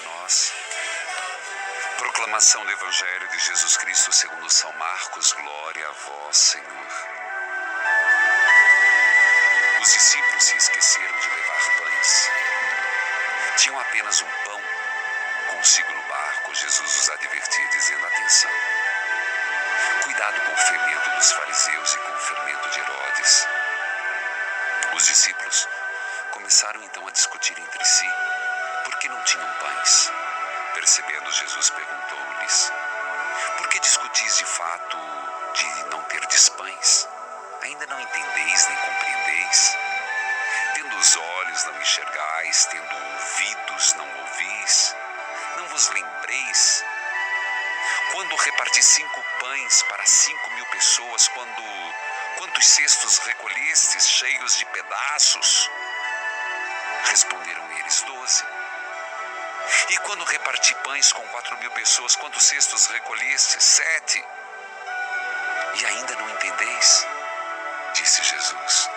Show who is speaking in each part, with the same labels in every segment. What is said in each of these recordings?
Speaker 1: nós. Proclamação do Evangelho de Jesus Cristo segundo São Marcos. Glória a vós, Senhor. Os discípulos se esqueceram de levar pães. Tinham apenas um pão consigo no barco. Jesus os advertia, dizendo: atenção, cuidado com o fermento dos fariseus e com o fermento de Herodes. Os discípulos começaram então a discutir entre si por que não tinham pães. Percebendo, Jesus perguntou-lhes: por que discutis de fato de não terdes pães? Ainda não entendeis nem compreendeis? Tendo os olhos, não enxergais, tendo ouvidos, não ouvis? Não vos lembreis? Quando reparti 5 pães para 5.000 pessoas, quantos cestos recolhestes cheios de pedaços? Responderam eles: 12. E quando reparti pães com 4.000 pessoas, quantos cestos recolhestes? 7. E ainda não entendeis? Disse Jesus.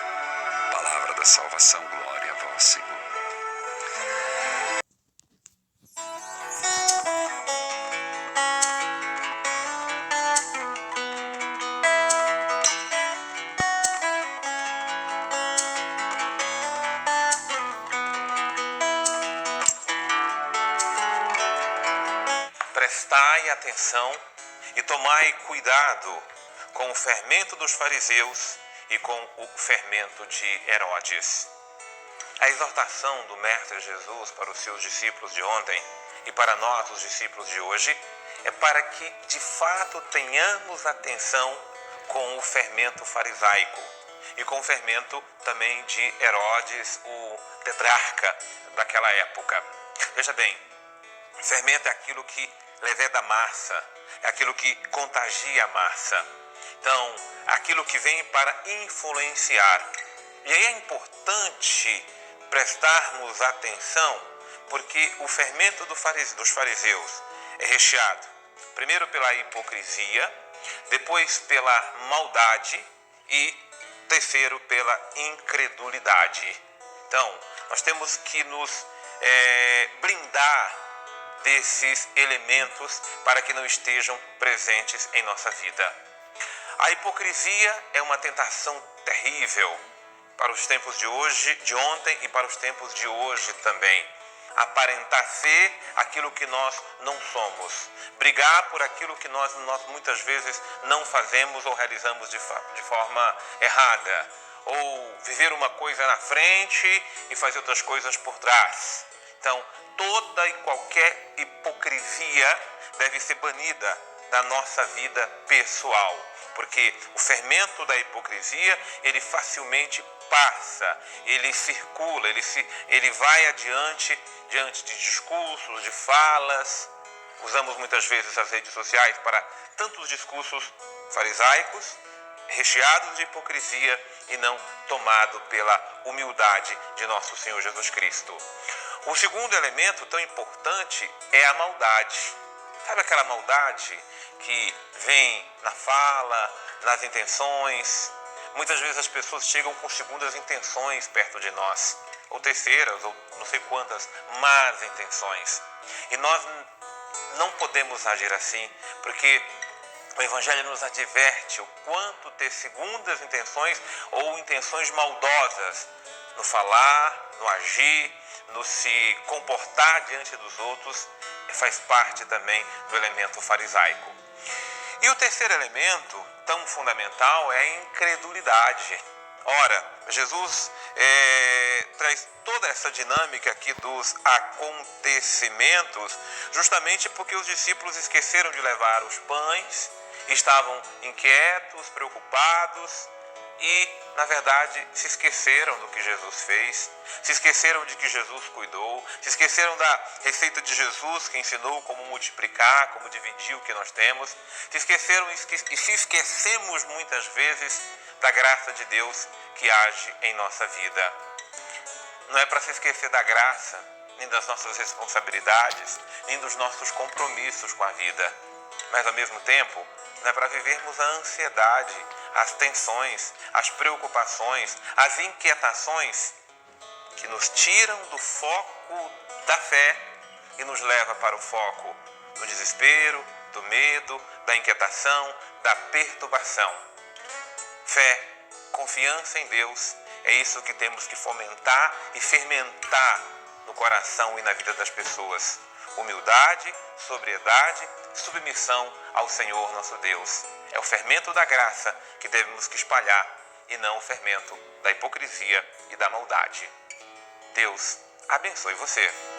Speaker 1: Palavra da salvação, glória a vós, Senhor.
Speaker 2: Prestai atenção e tomai cuidado com o fermento dos fariseus e com o fermento de Herodes. A exortação do Mestre Jesus para os seus discípulos de ontem e para nós, os discípulos de hoje, é para que de fato tenhamos atenção com o fermento farisaico e com o fermento também de Herodes, o tetrarca daquela época. Veja bem, fermento é aquilo que leveda a massa, é aquilo que contagia a massa. Então, aquilo que vem para influenciar. E aí é importante prestarmos atenção, porque o fermento dos fariseus é recheado, primeiro pela hipocrisia, depois pela maldade e terceiro pela incredulidade. Então, nós temos que nos blindar desses elementos para que não estejam presentes em nossa vida. A hipocrisia é uma tentação terrível para os tempos de hoje, de ontem e para os tempos de hoje também. Aparentar ser aquilo que nós não somos. Brigar por aquilo que nós muitas vezes não fazemos ou realizamos de forma errada. Ou viver uma coisa na frente e fazer outras coisas por trás. Então, toda e qualquer hipocrisia deve ser banida da nossa vida pessoal, porque o fermento da hipocrisia, ele facilmente passa, ele circula, ele vai adiante, diante de discursos, de falas. Usamos muitas vezes as redes sociais para tantos discursos farisaicos, recheados de hipocrisia e não tomado pela humildade de nosso Senhor Jesus Cristo. O segundo elemento tão importante é a maldade. Sabe aquela maldade que vem na fala, nas intenções? Muitas vezes as pessoas chegam com segundas intenções perto de nós, ou terceiras, ou não sei quantas más intenções. E nós não podemos agir assim, porque o Evangelho nos adverte o quanto ter segundas intenções ou intenções maldosas no falar, no agir, no se comportar diante dos outros, faz parte também do elemento farisaico. E o terceiro elemento, tão fundamental, é a incredulidade. Ora, Jesus traz toda essa dinâmica aqui dos acontecimentos, justamente porque os discípulos esqueceram de levar os pães, estavam inquietos, preocupados e, na verdade, se esqueceram do que Jesus fez, se esqueceram de que Jesus cuidou, se esqueceram da receita de Jesus que ensinou como multiplicar, como dividir o que nós temos, se esqueceram e se esquecemos muitas vezes da graça de Deus que age em nossa vida. Não é para se esquecer da graça, nem das nossas responsabilidades, nem dos nossos compromissos com a vida, mas ao mesmo tempo não é para vivermos a ansiedade, as tensões, as preocupações, as inquietações que nos tiram do foco da fé, e nos leva para o foco do desespero, do medo, da inquietação, da perturbação. Fé, confiança em Deus, é isso que temos que fomentar e fermentar no coração e na vida das pessoas. Humildade, sobriedade, submissão ao Senhor nosso Deus. É o fermento da graça que devemos que espalhar e não o fermento da hipocrisia e da maldade. Deus abençoe você.